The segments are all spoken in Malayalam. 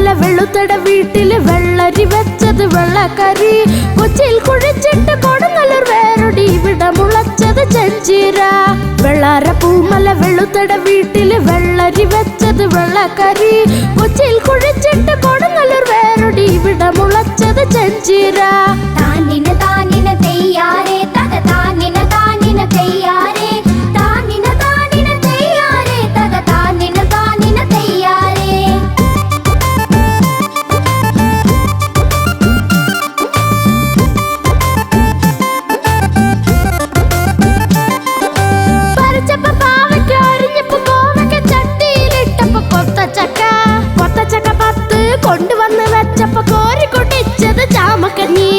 പൂമല വെളുത്തട വീട്ടില് വെള്ളരി വെച്ചത് വെള്ളക്കറി. കൊച്ചിയിൽ കുഴിച്ചിട്ട് കൊടുങ്ങല്ലൂർ വേറൊടി ഇവിടെ മുളച്ചത് ചെഞ്ചീര. വെള്ളാര പൂമല വെളുത്തട വീട്ടില് വെള്ളരി വെച്ചത് വെള്ളക്കറി. കൊച്ചിയിൽ കുഴിച്ചിട്ട് കൊടുങ്ങല്ലൂർ വേറൊടി ഇവിടെ മുളച്ചത് ചെഞ്ചീര. താനിന താനിന തെയ്യാരേ തക താനിന താനിന തെയ്യാരേ താനിന താനിന തെയ്യാരേ തക താനിന താനിന തെയ്യാരേ. പറിച്ചപ്പോ പാവയ്ക്ക അരിഞ്ഞപ്പോ കോവയ്ക്ക ചട്ടിയിലിട്ടപ്പോ കൊത്തച്ചക്ക. കൊത്തച്ചക്ക 10 കൊണ്ടുവന്ന് വെച്ചപ്പോ കോരി കുടിച്ചത് ചാമക്കഞ്ഞി.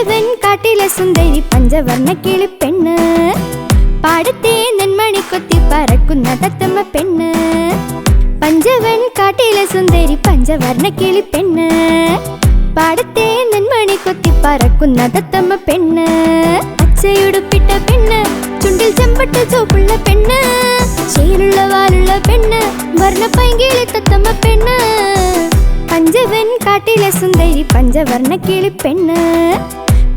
പഞ്ചവൻ കാട്ടിലെ സുന്ദരി പഞ്ചവർണ്ണ കിളിപ്പെണ്ണ് പാടത്തെ നെന്മണി കൊത്തി പറക്കുന്ന തത്തമ്മ പെണ്ണ് പഞ്ചവൻ കാട്ടിലെ സുന്ദരി പഞ്ചവർണ്ണ കിളിപ്പെണ്ണ് പാടത്തെ നെന്മണി കൊത്തി പറക്കുന്ന തത്തമ്മ പെണ്ണ് പച്ചയുടുപ്പിട്ട പെണ്ണ് ചുണ്ടിൽ ചെമ്പട്ട് ചോപ്പുള്ള പെണ്ണ് ചേലുള്ള വാലുള്ള പെണ്ണ് വർണ്ണ പൈങ്കിളി തത്തമ്മ പെണ്ണ് പഞ്ചവൻ കാട്ടിലെ സുന്ദരി പഞ്ചവർണ്ണ കിളിപ്പെണ്ണ്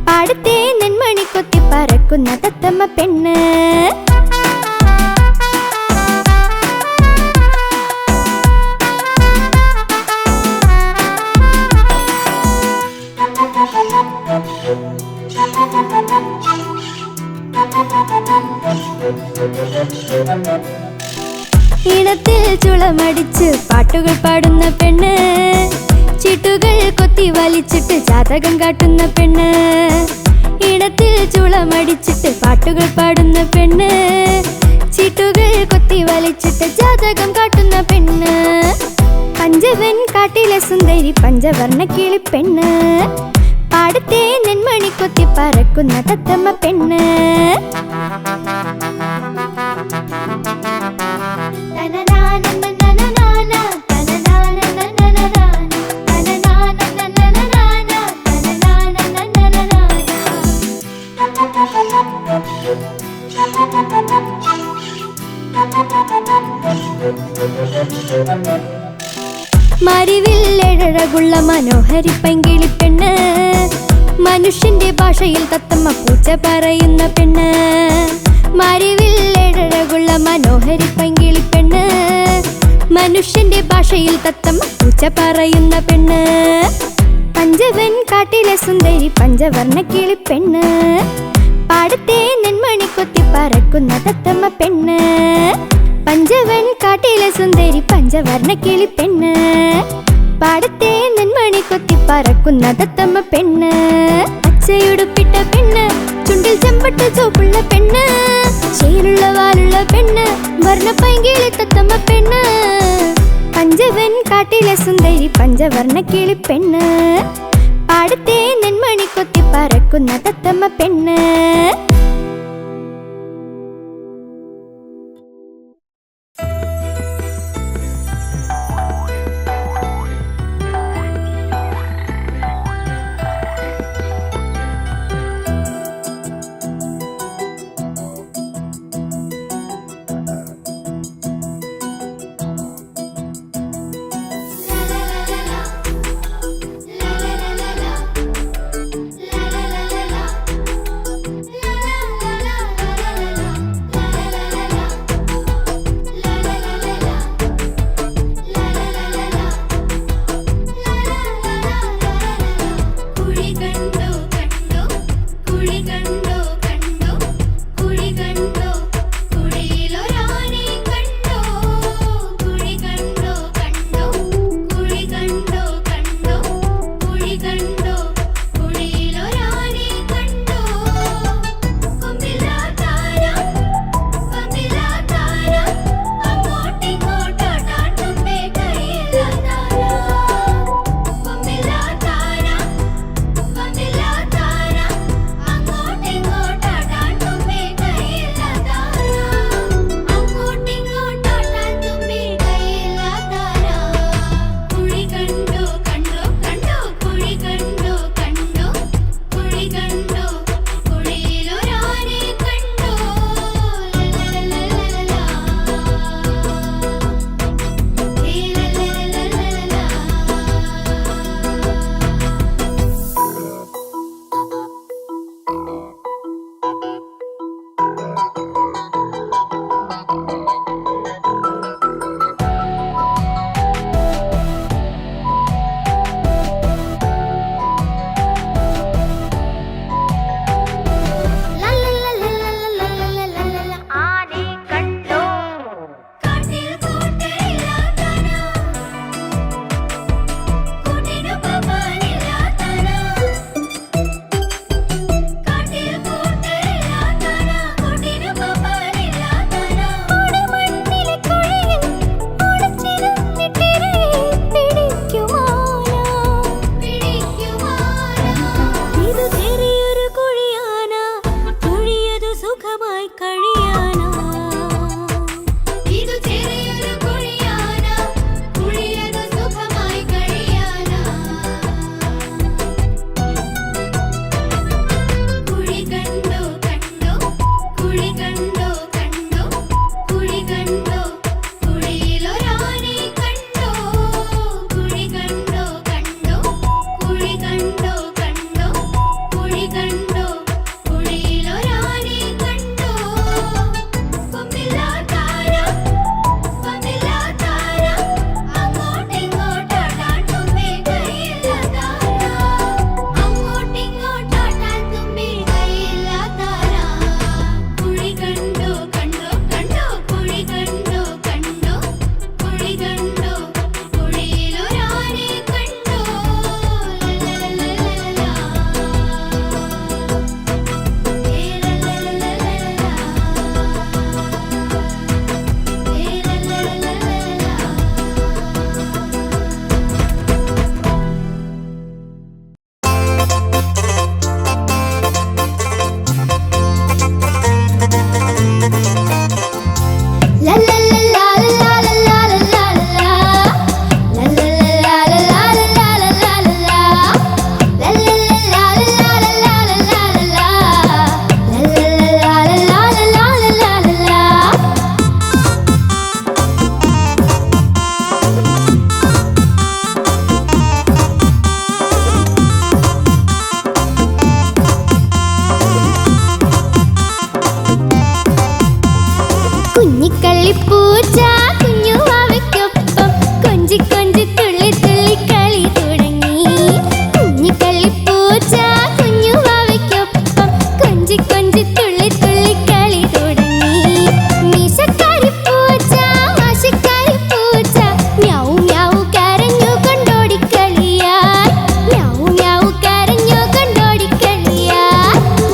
പാടത്തെ നെന്മണി കൊത്തി പറക്കുന്ന തത്തമ്മ പെണ്ണ് ഇണത്തിൽ ചുളമടിച്ച് പാട്ടുകൾ പാടുന്ന പെണ്ണ് ചീട്ടുകൾ കൊത്തി വലിച്ചിട്ട് ജാതകം കാട്ടുന്ന പെണ്ണ് ഇണത്തിൽ ചുളമടിച്ചിട്ട് പാട്ടുകൾ പാടുന്ന പെണ്ണ് ചീട്ടുകൾ കൊത്തി വലിച്ചിട്ട് ജാതകം കാട്ടുന്ന പെണ്ണ് പഞ്ചവൻ കാട്ടിലെ സുന്ദരി പഞ്ചവർണ്ണ കിളിപ്പെണ്ണ് പാടത്തെ നെന്മണി കൊത്തി പറക്കുന്ന തത്തമ്മ പെണ്ണ് മരിവില്ലഴകുള്ള മനോഹരി പൈങ്കിളിപ്പെണ്ണ് മനുഷ്യന്റെ ഭാഷയിൽ തത്തമ്മ പൂച്ച പറയുന്ന പെണ്ണ് മരിവില്ലഴകുള്ള മനോഹരി പൈങ്കിളിപ്പെണ്ണ് മനുഷ്യന്റെ ഭാഷയിൽ തത്തമ്മ പൂച്ച പറയുന്ന പെണ്ണ് പഞ്ചവൻ കാട്ടിലെ സുന്ദരി പഞ്ചവർണ്ണ കിളിപ്പെണ്ണ് പാടത്തെ നെന്മണി കൊത്തി പറക്കുന്ന തത്തമ്മ പെണ്ണ് പഞ്ചവൻ കാട്ടിലെ സുന്ദരി പഞ്ചവർണ്ണ കിളിപ്പെണ്ണ് പാടത്തെ നെന്മണി കൊത്തി പറക്കുന്ന തത്തമ്മ പെണ്ണ് പച്ചയുടുപ്പിട്ട പെണ്ണ് ചുണ്ടിൽ ചെമ്പട്ട് ചോപ്പുള്ള പെണ്ണ് ചേലുള്ള വാലുള്ള പെണ്ണ് വർണ്ണ പൈങ്കിളി തത്തമ്മ പെണ്ണ് പഞ്ചവൻ കാട്ടിലെ സുന്ദരി പഞ്ചവർണ്ണ കിളിപ്പെണ്ണ് പാടത്തെ നെന്മണി കൊത്തി പറക്കുന്ന തത്തമ്മ പെണ്ണ്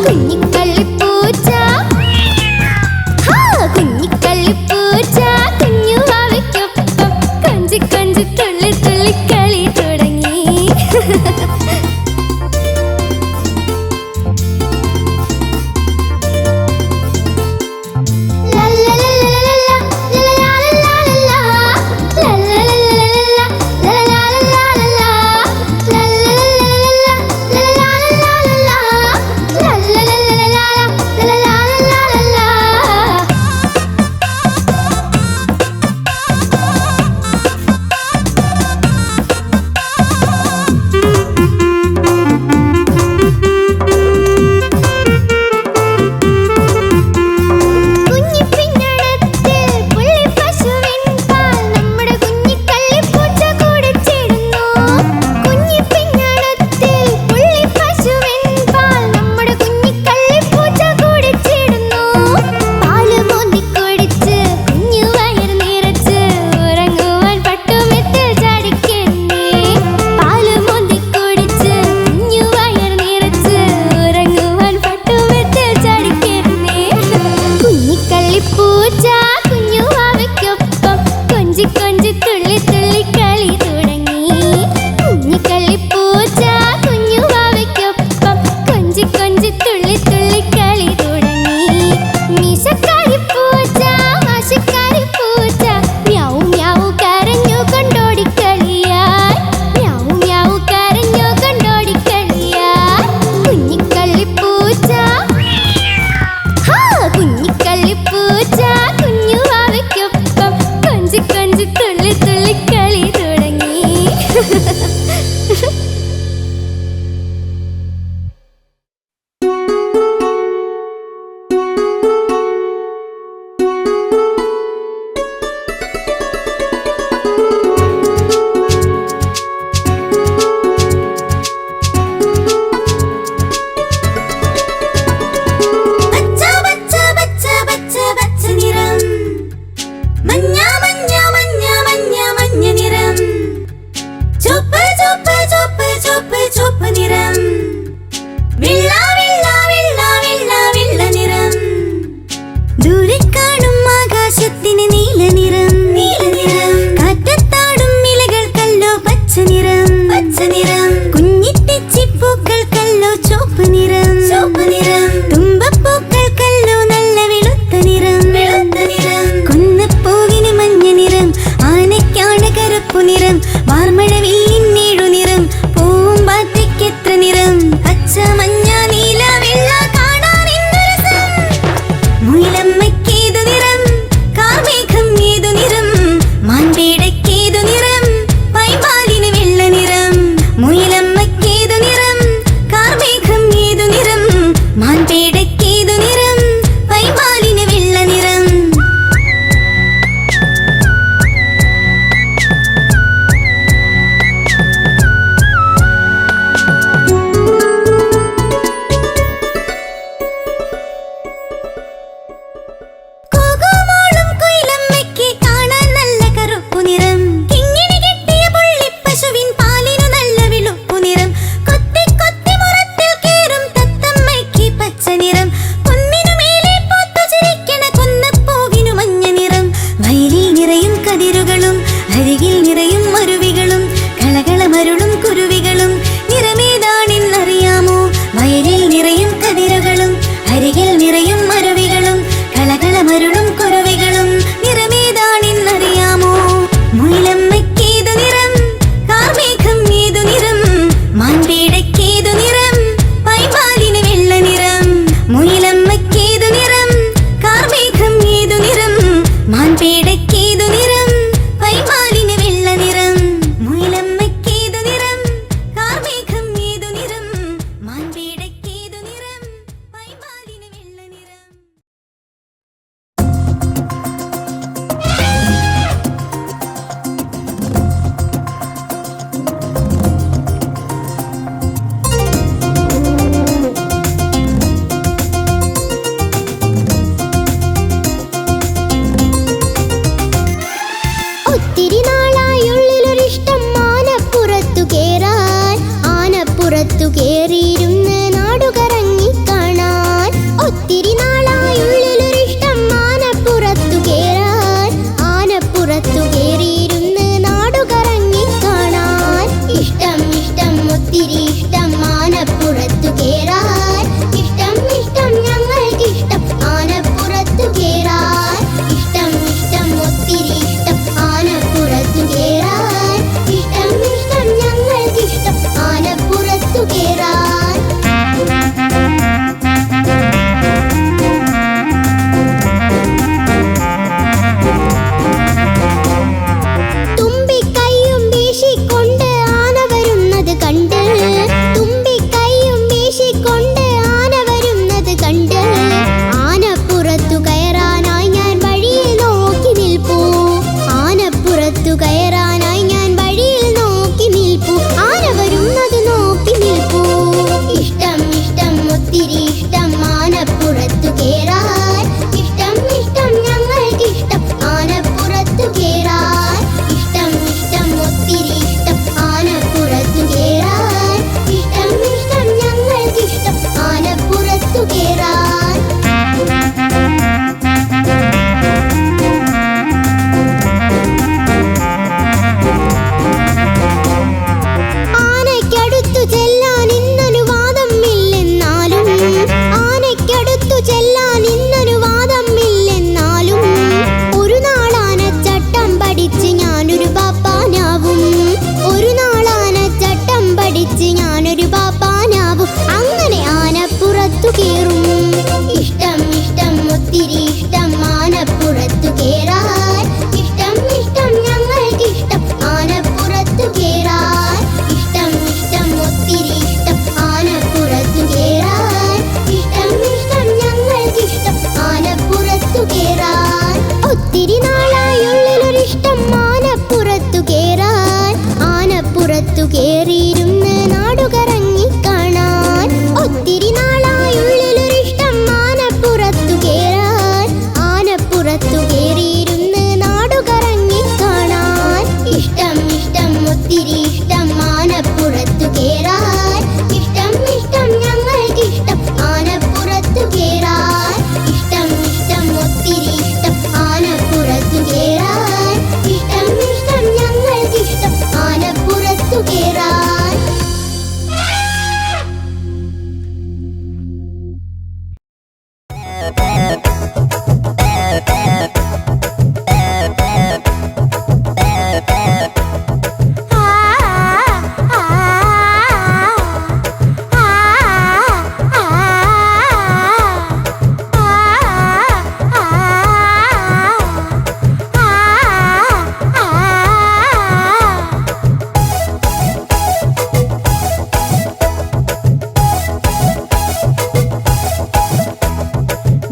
കുഞ്ഞിക്കള്ളിപ്പൂച്ച ഹാ കുഞ്ഞിക്കള്ളിപ്പൂച്ച കുഞ്ഞു വാവയ്ക്കൊപ്പം കൊഞ്ചി കൊഞ്ചി തുള്ളി തുള്ളി കളി തുടങ്ങി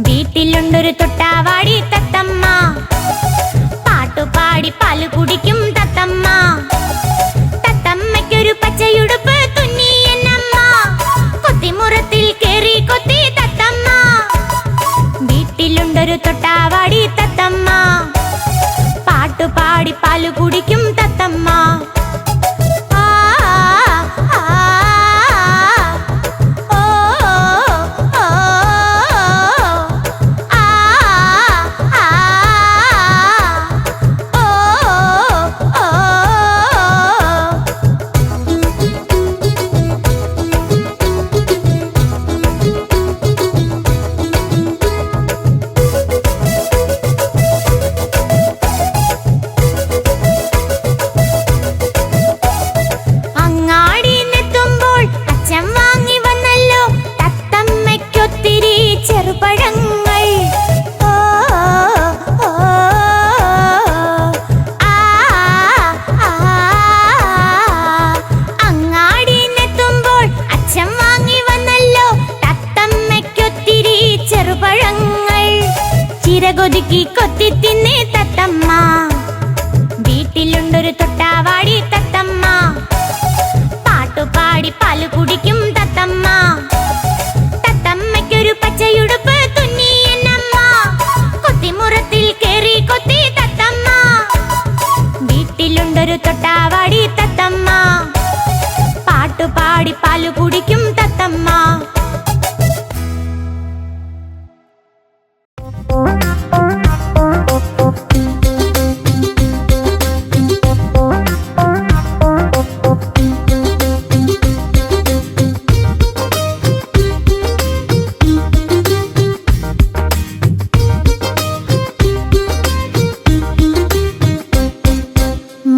വീട്ടിലുണ്ടൊരു തൊട്ടാവാടി തത്തമ്മ, പാട്ടുപാടി പാല് കുടിക്കും തത്തമ്മ. തത്തമ്മയ്ക്കൊരു പച്ചയുടുപ്പ് തുന്നിയെന്നമ്മ, കൊത്തിമുറത്തിൽ കേറി കൊത്തി തത്തമ്മ. വീട്ടിലുണ്ടൊരു തൊട്ടാവാടി തത്തമ്മ, പാട്ടുപാടി പാല് കുടിക്കും തത്തമ്മ. ചിരകൊതുക്കി കൊത്തി തിന്നേ തത്തമ്മ. വീട്ടിലുണ്ടൊരു തൊട്ടാവാടി തത്തമ്മ, പാട്ടുപാടി പാല് കുടിക്കും തത്തമ്മ. തത്തമ്മയ്ക്കൊരു പച്ചയുടുപ്പ് തുന്നിയെന്നമ്മ, കൊത്തിമുറത്തിൽ കേറി കൊത്തി തത്തമ്മ. വീട്ടിലുണ്ടൊരു തൊട്ടാവാടി തത്തമ്മ, പാട്ടുപാടി പാല് കുടിക്കും തത്തമ്മ.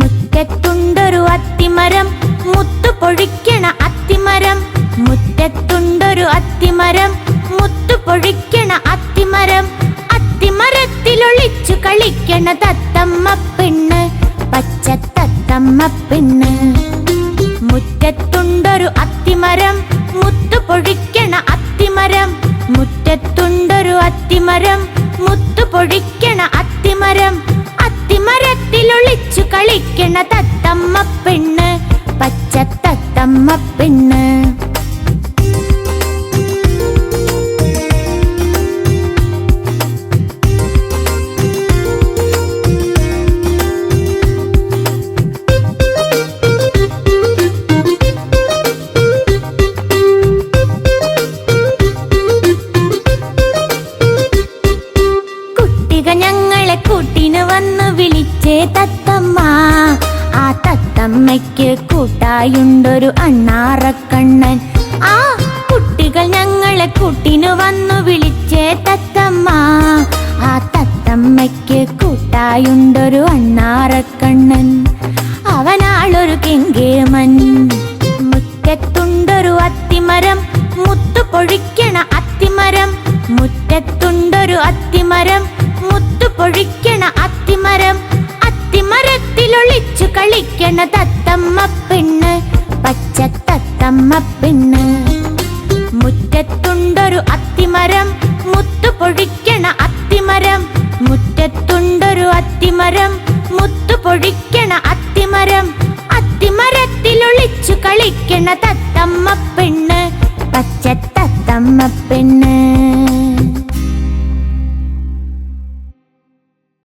മുറ്റത്തുണ്ടൊരു അത്തിമരം, മുത്തുപൊഴിക്കണ അത്തിമരം. മുറ്റത്തുണ്ടൊരു അത്തിമരം, മുത്തുപൊഴിക്കണ അത്തിമരം. അത്തിമരത്തിലൊളിച്ചു കളിക്കണ തത്തമ്മ പെണ്ണ്, പച്ച തത്തമ്മ പെണ്ണ്. മുറ്റത്തുണ്ടൊരു അത്തിമരം, മുത്തുപൊഴിക്കണ അത്തിമരം. മുറ്റത്തുണ്ടൊരു അത്തിമരം, മുത്തുപൊഴിക്കണ അത്തിമരം. അത്തിമരത്തിലൊളിച്ചു കളിക്കണ തത്തമ്മ പെണ്ണ്, പച്ച തത്തമ്മ പെണ്ണ്. ഞങ്ങളെ കൂട്ടിന് വന്ന് വിളിച്ചേ തത്തമ്മ. ആ തത്തമ്മയ്ക്ക് കൂട്ടായുണ്ടൊരു അണ്ണാറക്കണ്ണൻ. ആ കുട്ടികൾ ഞങ്ങളെ കൂട്ടിന് വന്നു വിളിച്ചേ തത്തമ്മ. ആ തത്തമ്മയ്ക്ക് കൂട്ടായുണ്ടൊരു അണ്ണാറക്കണ്ണൻ. അവനാളൊരു കെങ്കേമൻ. മുറ്റത്തുണ്ടൊരു അത്തിമരം, മുത്തുപൊഴിക്കണ അത്തിമരം. മുറ്റത്തുണ്ടൊരു അത്തിമരം, മുത്തുപൊഴിക്കണ അത്തിമരം. അത്തിമരത്തിലൊളിച്ചു കളിക്കണ തത്തമ്മ പെണ്ണ്, പച്ച തത്തമ്മ പെണ്ണ്. മുറ്റത്തുണ്ടൊരു അത്തിമരം, മുത്തുപൊഴിക്കണ അത്തിമരം. മുറ്റത്തുണ്ടൊരു അത്തിമരം, മുത്തുപൊഴിക്കണ അത്തിമരം. അത്തിമരത്തിലൊളിച്ചു കളിക്കണ തത്തമ്മ പെണ്ണ്,